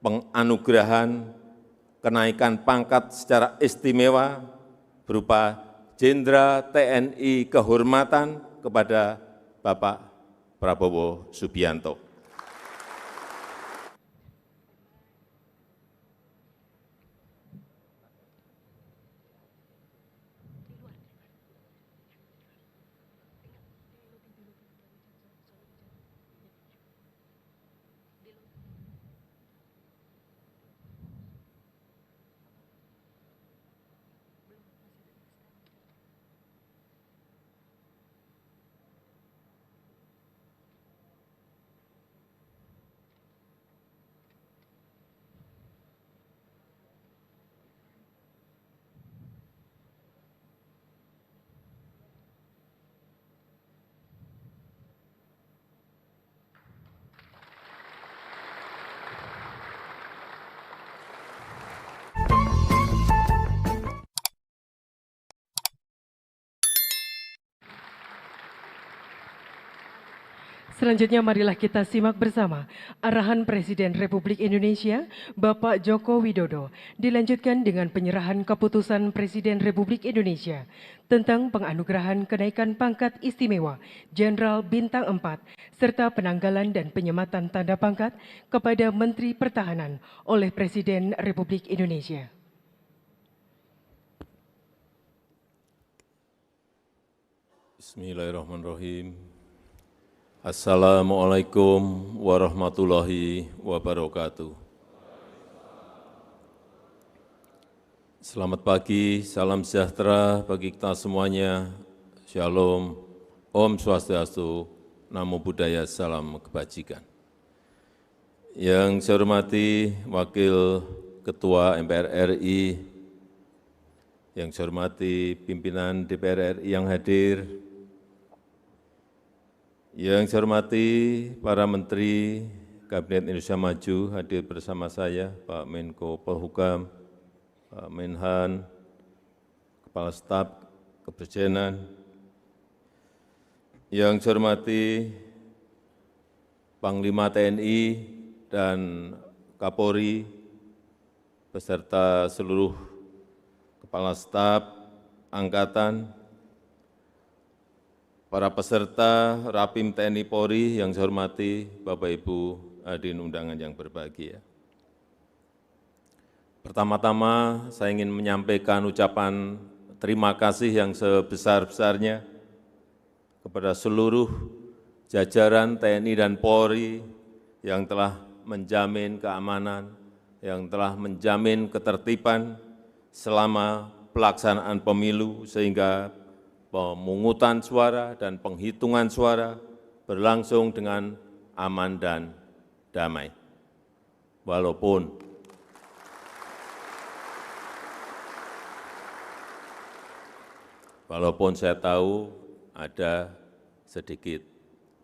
penganugerahan kenaikan pangkat secara istimewa berupa Jenderal TNI Kehormatan kepada Bapak Prabowo Subianto. Selanjutnya marilah kita simak bersama arahan Presiden Republik Indonesia Bapak Joko Widodo dilanjutkan dengan penyerahan keputusan Presiden Republik Indonesia tentang penganugerahan kenaikan pangkat istimewa Jenderal Bintang 4 serta penanggalan dan penyematan tanda pangkat kepada Menteri Pertahanan oleh Presiden Republik Indonesia. Bismillahirrahmanirrahim. Assalamualaikum warahmatullahi wabarakatuh. Selamat pagi, salam sejahtera bagi kita semuanya. Shalom, Om Swastiastu, Namo Buddhaya, salam kebajikan. Yang saya hormati Wakil Ketua MPR RI, yang saya hormati pimpinan DPR RI yang hadir, yang saya hormati para Menteri Kabinet Indonesia Maju hadir bersama saya, Pak Menko Polhukam, Pak Menhan, Kepala Staf Kepresidenan, yang saya hormati Panglima TNI dan Kapolri, beserta seluruh Kepala Staf Angkatan, para peserta Rapim TNI Polri yang saya hormati, Bapak Ibu hadirin undangan yang berbahagia. Pertama-tama saya ingin menyampaikan ucapan terima kasih yang sebesar-besarnya kepada seluruh jajaran TNI dan Polri yang telah menjamin keamanan, yang telah menjamin ketertiban selama pelaksanaan pemilu sehingga pemungutan suara dan penghitungan suara berlangsung dengan aman dan damai. Walaupun saya tahu ada sedikit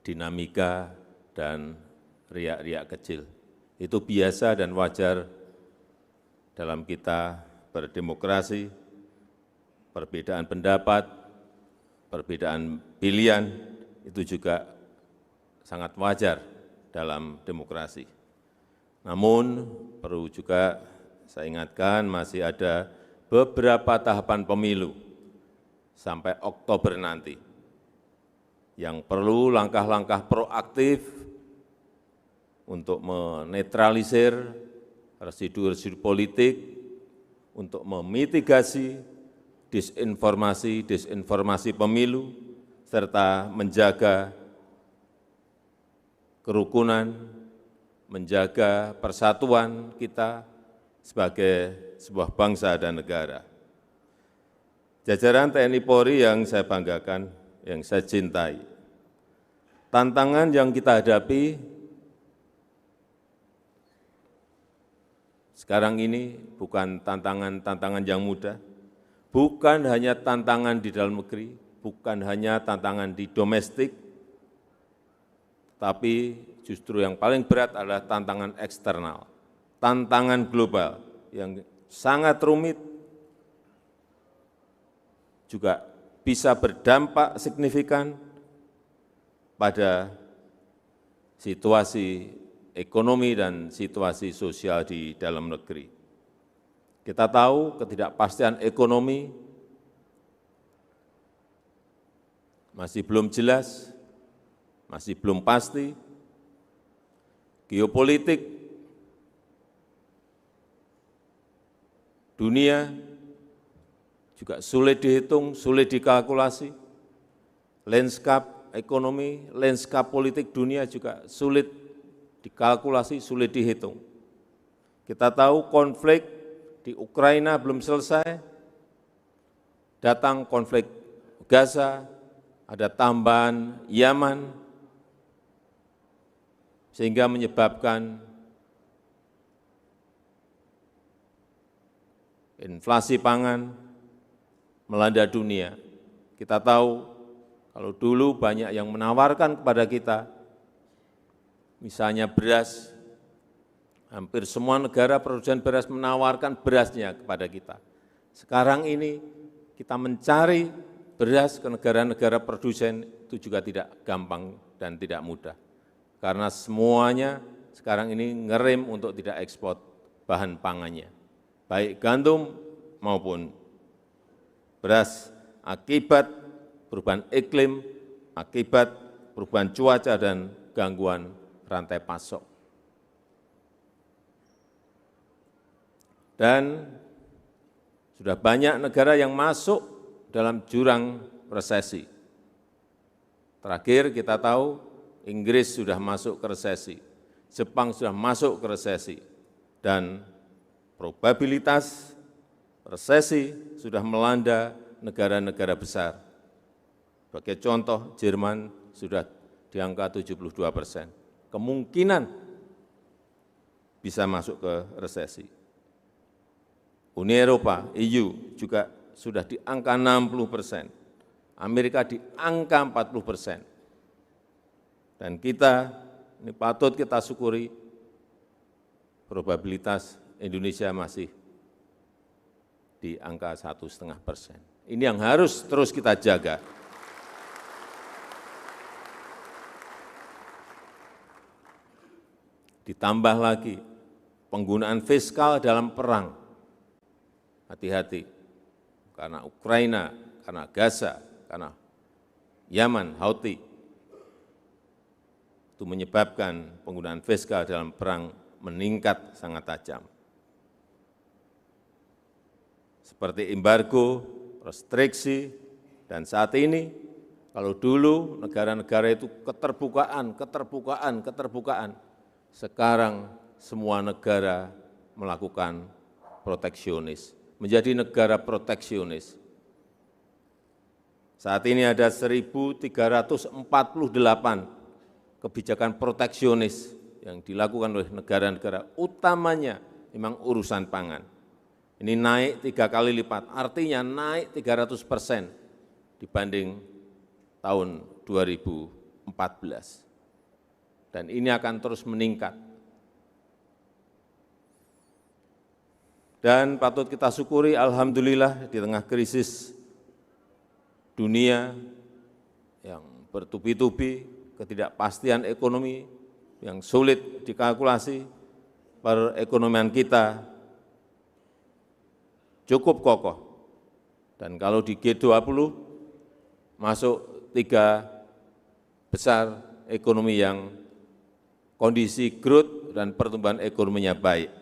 dinamika dan riak-riak kecil. Itu biasa dan wajar dalam kita berdemokrasi, perbedaan pendapat, perbedaan pilihan itu juga sangat wajar dalam demokrasi. Namun perlu juga saya ingatkan masih ada beberapa tahapan pemilu sampai Oktober nanti yang perlu langkah-langkah proaktif untuk menetralisir residu-residu politik, untuk memitigasi disinformasi pemilu, serta menjaga kerukunan, menjaga persatuan kita sebagai sebuah bangsa dan negara. Jajaran TNI Polri yang saya banggakan, yang saya cintai, tantangan yang kita hadapi sekarang ini bukan tantangan yang mudah, bukan hanya tantangan di dalam negeri, bukan hanya tantangan di domestik, tapi justru yang paling berat adalah tantangan eksternal, tantangan global yang sangat rumit, juga bisa berdampak signifikan pada situasi ekonomi dan situasi sosial di dalam negeri. Kita tahu ketidakpastian ekonomi masih belum jelas, masih belum pasti, geopolitik dunia juga sulit dihitung, sulit dikalkulasi, landscape ekonomi, landscape politik dunia juga sulit dikalkulasi, sulit dihitung. Kita tahu konflik di Ukraina belum selesai, datang konflik Gaza, ada tambahan Yaman, sehingga menyebabkan inflasi pangan melanda dunia. Kita tahu kalau dulu banyak yang menawarkan kepada kita, misalnya beras, hampir semua negara produsen beras menawarkan berasnya kepada kita. Sekarang ini kita mencari beras ke negara-negara produsen itu juga tidak gampang dan tidak mudah. Karena semuanya sekarang ini ngerem untuk tidak ekspor bahan pangannya, baik gandum maupun beras, akibat perubahan iklim, akibat perubahan cuaca dan gangguan rantai pasok. Dan sudah banyak negara yang masuk dalam jurang resesi. Terakhir kita tahu Inggris sudah masuk ke resesi, Jepang sudah masuk ke resesi, dan probabilitas resesi sudah melanda negara-negara besar. Sebagai contoh, Jerman sudah di angka 72%. Kemungkinan bisa masuk ke resesi. Uni Eropa, EU juga sudah di angka 60%. Amerika di angka 40%. Dan kita, ini patut kita syukuri, probabilitas Indonesia masih di angka 1,5%. Ini yang harus terus kita jaga. Ditambah lagi penggunaan fiskal dalam perang. Hati-hati, karena Ukraina, karena Gaza, karena Yaman, Houthi, itu menyebabkan penggunaan fiskal dalam perang meningkat sangat tajam. Seperti embargo, restriksi, dan saat ini kalau dulu negara-negara itu keterbukaan, sekarang semua negara melakukan proteksionis, menjadi negara proteksionis. Saat ini ada 1.348 kebijakan proteksionis yang dilakukan oleh negara-negara, utamanya memang urusan pangan. Ini naik 3 kali lipat, artinya naik 300% dibanding tahun 2014. Dan ini akan terus meningkat. Dan patut kita syukuri, alhamdulillah di tengah krisis dunia yang bertubi-tubi, ketidakpastian ekonomi yang sulit dikalkulasi, perekonomian kita cukup kokoh. Dan kalau di G20 masuk 3 besar ekonomi yang kondisi growth dan pertumbuhan ekonominya baik.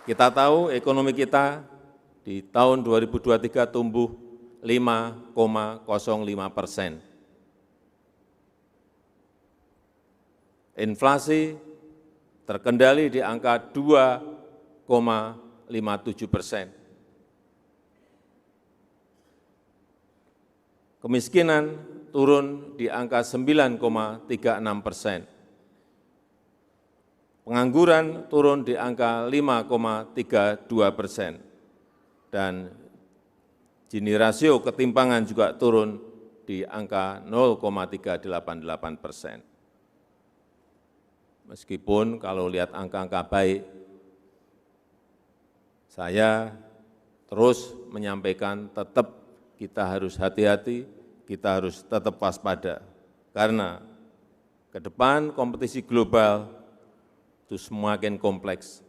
Kita tahu ekonomi kita di tahun 2023 tumbuh 5,05%. Inflasi terkendali di angka 2,57%. Kemiskinan turun di angka 9,36%. Pengangguran turun di angka 5,32%. Dan Gini rasio ketimpangan juga turun di angka 0,388%. Meskipun kalau lihat angka-angka baik, saya terus menyampaikan tetap kita harus hati-hati, kita harus tetap waspada. karena ke depan kompetisi global itu semakin kompleks,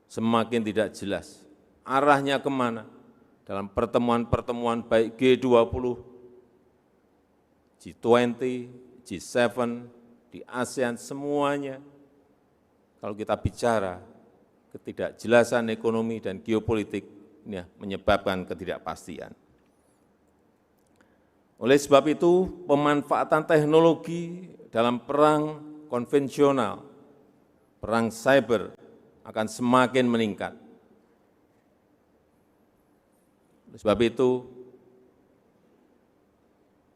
semakin tidak jelas arahnya kemana dalam pertemuan-pertemuan baik G20, G20, G7, di ASEAN, semuanya. Kalau kita bicara ketidakjelasan ekonomi dan geopolitik, ini menyebabkan ketidakpastian. Oleh sebab itu, pemanfaatan teknologi dalam perang konvensional, perang cyber akan semakin meningkat. Oleh sebab itu,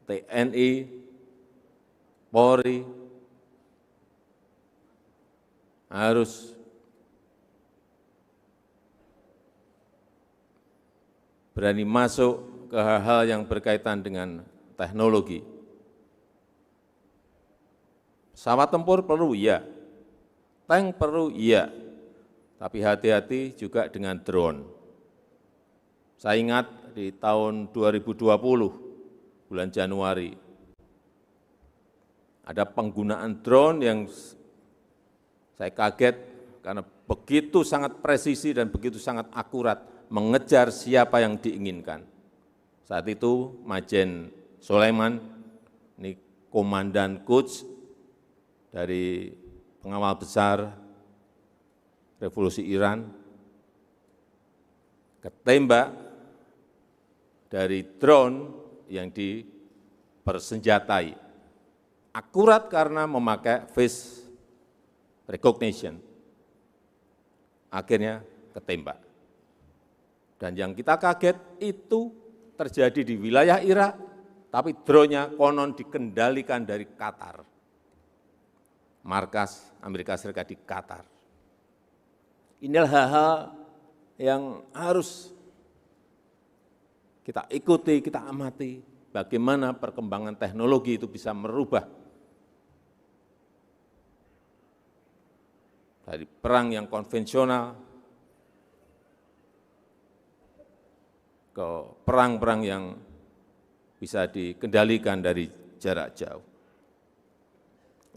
TNI, Polri harus berani masuk ke hal-hal yang berkaitan dengan teknologi. Pesawat tempur perlu, iya. Tank perlu, iya. Tapi hati-hati juga dengan drone. Saya ingat di tahun 2020, bulan Januari, ada penggunaan drone yang saya kaget karena begitu sangat presisi dan begitu sangat akurat mengejar siapa yang diinginkan. Saat itu Majen Sulaiman, ini Komandan Quds dari pengawal besar Revolusi Iran, ketembak dari drone yang dipersenjatai. Akurat karena memakai face recognition. Akhirnya ketembak. Dan yang kita kaget itu terjadi di wilayah Irak, tapi drone-nya konon dikendalikan dari Qatar. Markas Amerika Serikat di Qatar. Inilah hal-hal yang harus kita ikuti, kita amati, bagaimana perkembangan teknologi itu bisa merubah dari perang yang konvensional ke perang-perang yang bisa dikendalikan dari jarak jauh.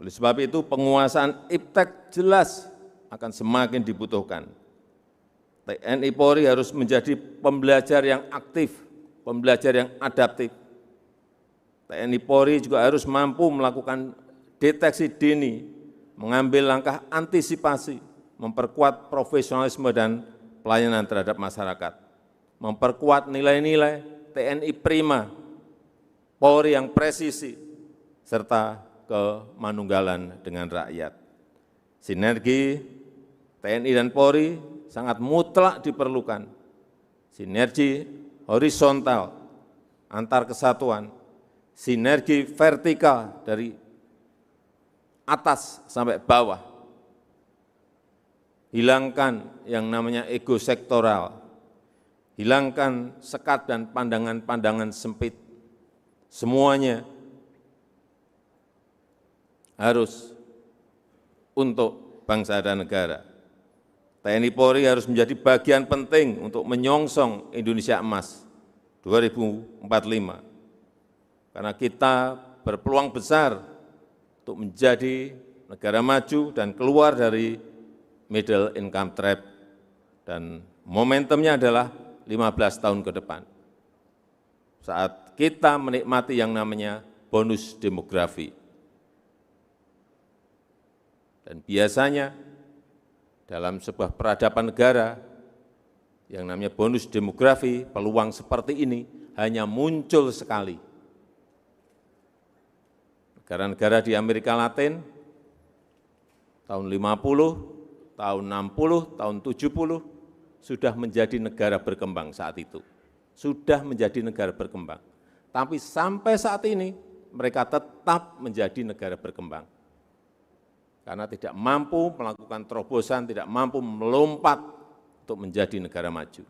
Oleh sebab itu, penguasaan iptek jelas akan semakin dibutuhkan. TNI Polri harus menjadi pembelajar yang aktif, pembelajar yang adaptif. TNI Polri juga harus mampu melakukan deteksi dini, mengambil langkah antisipasi, memperkuat profesionalisme dan pelayanan terhadap masyarakat, memperkuat nilai-nilai TNI prima, Polri yang presisi, serta kemanunggalan dengan rakyat. Sinergi TNI dan Polri sangat mutlak diperlukan. Sinergi horizontal antar kesatuan, sinergi vertikal dari atas sampai bawah. Hilangkan yang namanya ego sektoral, hilangkan sekat dan pandangan-pandangan sempit. Semuanya harus untuk bangsa dan negara. TNI Polri harus menjadi bagian penting untuk menyongsong Indonesia Emas 2045. Karena kita berpeluang besar untuk menjadi negara maju dan keluar dari middle income trap. Dan momentumnya adalah 15 tahun ke depan. Saat kita menikmati yang namanya bonus demografi. Dan biasanya dalam sebuah peradaban negara yang namanya bonus demografi, peluang seperti ini hanya muncul sekali. Negara-negara di Amerika Latin tahun 50, tahun 60, tahun 70 sudah menjadi negara berkembang saat itu. Sudah menjadi negara berkembang. Tapi sampai saat ini mereka tetap menjadi negara berkembang. Karena tidak mampu melakukan terobosan, tidak mampu melompat untuk menjadi negara maju.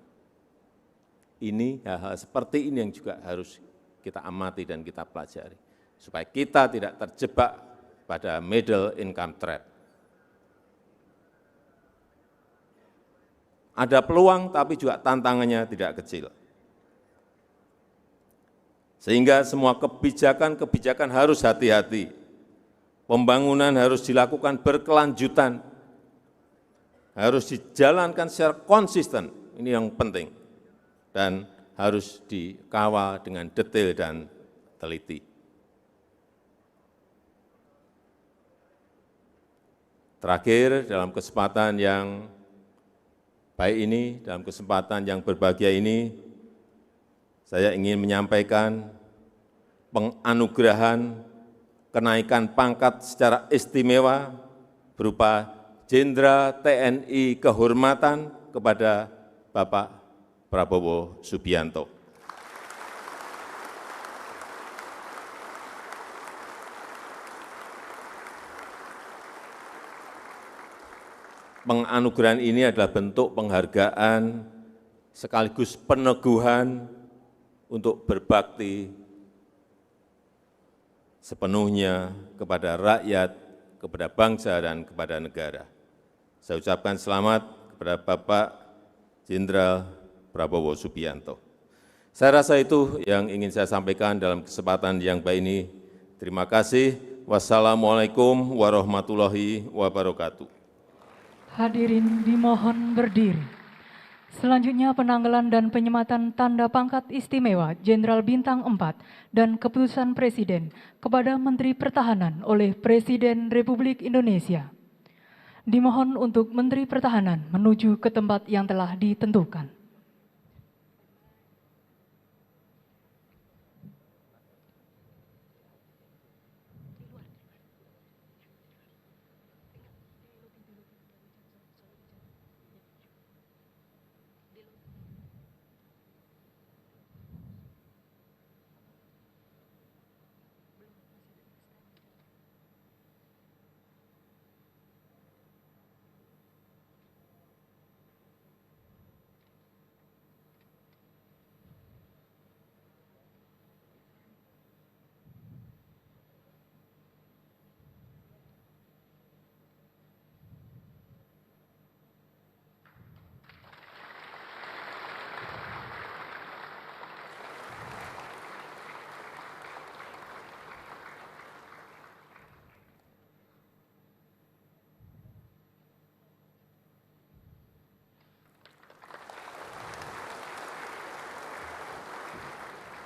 Ini hal-hal seperti ini yang juga harus kita amati dan kita pelajari. Supaya kita tidak terjebak pada middle income trap. Ada peluang tapi juga tantangannya tidak kecil. Sehingga semua kebijakan-kebijakan harus hati-hati. Pembangunan harus dilakukan berkelanjutan, harus dijalankan secara konsisten, ini yang penting, dan harus dikawal dengan detail dan teliti. Terakhir, dalam kesempatan yang baik ini, dalam kesempatan yang berbahagia ini, saya ingin menyampaikan penganugerahan kenaikan pangkat secara istimewa berupa Jenderal TNI Kehormatan kepada Bapak Prabowo Subianto. Penganugerahan ini adalah bentuk penghargaan sekaligus peneguhan untuk berbakti sepenuhnya kepada rakyat, kepada bangsa, dan kepada negara. Saya ucapkan selamat kepada Bapak Jenderal Prabowo Subianto. Saya rasa itu yang ingin saya sampaikan dalam kesempatan yang baik ini. Terima kasih. Wassalamualaikum warahmatullahi wabarakatuh. Hadirin dimohon berdiri. Selanjutnya penanggalan dan penyematan tanda pangkat istimewa Jenderal Bintang 4 dan keputusan Presiden kepada Menteri Pertahanan oleh Presiden Republik Indonesia. Dimohon untuk Menteri Pertahanan menuju ke tempat yang telah ditentukan.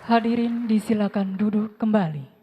Hadirin disilakan duduk kembali.